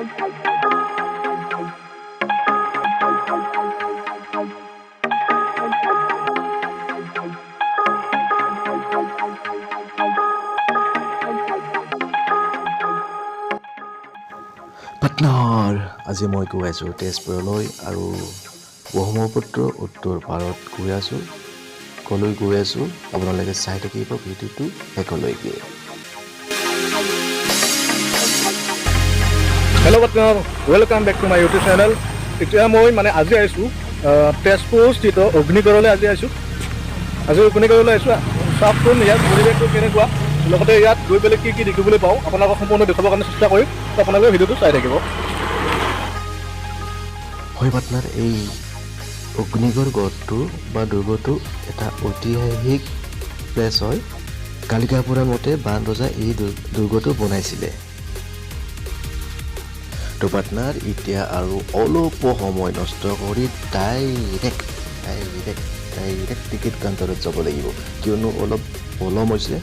পাটনাৰ আজি মই গৈ আছোঁ তেজপুৰলৈ আৰু ব্ৰহ্মপুত্ৰ উত্তৰ পাৰত গৈ আছোঁ। কলৈ গৈ আছোঁ আপোনালোকে চাই থাকিব ভিডিঅ'টো শেষলৈকে। হেল্ল' পাটনাৰ, welcome back to my YouTube channel. এতিয়া মই আজি আহিছোঁ তেজপুৰ স্থিত অগ্নিগড়লৈ আজি অগ্নিগড়লৈ আহিছোঁ। চাওকচোন ইয়াত পৰিৱেশটো কেনেকুৱা, লগতে ইয়াত গৈ পেলাই কি কি দেখিবলৈ পাওঁ আপোনালোকক সম্পূৰ্ণ দেখুৱাবৰ কাৰণে চেষ্টা কৰিম। আপোনালোকে ভিডিঅ'টো চাই থাকিব। হয় পাটনাৰ, এই অগ্নিগড় গড়টো বা দুৰ্গটো এটা ঐতিহাসিক প্লেচ হয়। কালিকা পুৰাণ মতে বান ৰজাই এই দুৰ্গটো বনাইছিলে। তো পাটনাৰ এতিয়া আৰু অলপ সময় নষ্ট কৰি ডাইৰেক্ট টিকেট কাউণ্টাৰত যাব লাগিব, কিয়নো অলপ পলম হৈছে।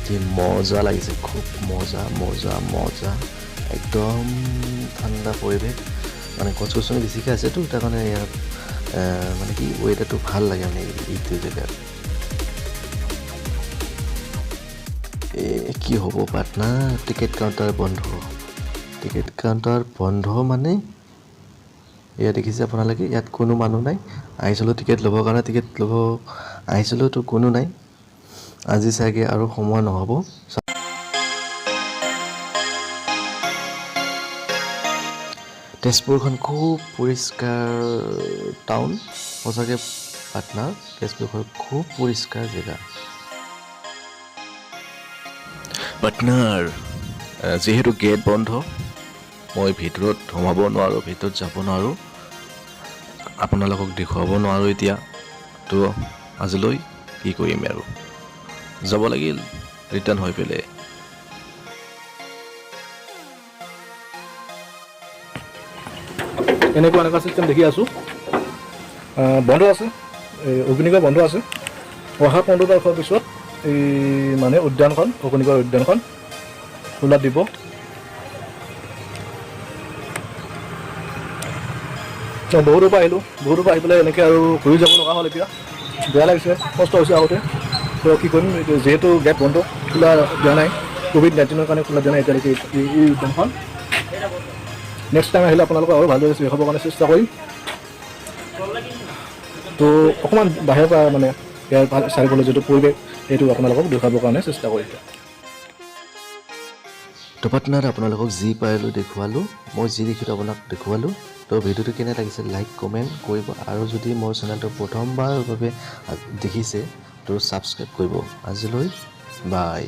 কি মজা লাগিছে, খুব মজা একদম ঠাণ্ডা পৰিৱেশ, গছ গছনি বেছিকৈ আছেতো, তাৰ কাৰণে ইয়াত কি ৱেডাৰটো ভাল লাগে এইটো জেগাত। কি হ'ব পাটনাৰ, টিকেট কাউণ্টাৰ বন্ধ এয়া দেখিছে আপোনালোকে, ইয়াত কোনো মানুহ নাই। আহিছিলোঁ টিকেট ল'বৰ কাৰণে, আহিছিলোঁতো কোনো নাই। আজি চাগে আৰু সময় নহ'ব। তেজপুৰখন খুব পৰিষ্কাৰ টাউন, সঁচাকৈ পাটনাৰ তেজপুৰখন খুব পৰিষ্কাৰ জেগা। পাটনাৰ যিহেতু গেট বন্ধ, মই ভিতৰত সোমাব নোৱাৰোঁ, ভিতৰত যাব নোৱাৰোঁ, আপোনালোকক দেখুৱাব নোৱাৰোঁ এতিয়া। তো আজিলৈ কি কৰিম আৰু, যাব লাগিল ৰিটাৰ্ণ হৈ পেলাই। এনেকুৱা চিষ্টেম দেখি আছোঁ। বন্ধ আছে, এই অগ্নিগড় বন্ধ আছে। অহা 15 তাৰিখৰ পিছত এই উদ্যানখন, অগ্নিগড় উদ্যানখন খোলা দিব। বহু দূৰ পৰা আহি পেলাই এনেকৈ আৰু ঘূৰি যাব লগা হ'ল। এতিয়া বেয়া লাগিছে, কষ্ট হৈছে আগতে। তো কি কৰিম, যিহেতু গেট বন্ধ, খোলা দিয়া নাই, COVID-19 কাৰণে খোলা দিয়া নাই এতিয়ালৈকে এই উদ্যানখন। নেক্সট টাইম আহিলে আপোনালোকক আৰু ভালদৰে দেখাবৰ কাৰণে চেষ্টা কৰিম। তো অকণমান বাহিৰৰ পৰা ইয়াৰ চাৰিওফালে যিটো পৰিৱেশ, সেইটো আপোনালোকক দেখুৱাবৰ কাৰণে চেষ্টা কৰিম। তো পাটনাৰ আপোনালোকক যি পাৰিলোঁ দেখুৱালোঁ, মই যি দেখিলোঁ আপোনাক দেখুৱালোঁ। তো ভিডিঅ'টো কেনে লাগিছে লাইক কমেণ্ট কৰিব, আৰু যদি মোৰ চেনেলটো প্ৰথমবাৰৰ বাবে দেখিছে তো ছাবস্ক্ৰাইব কৰিব। আজিলৈ বাই।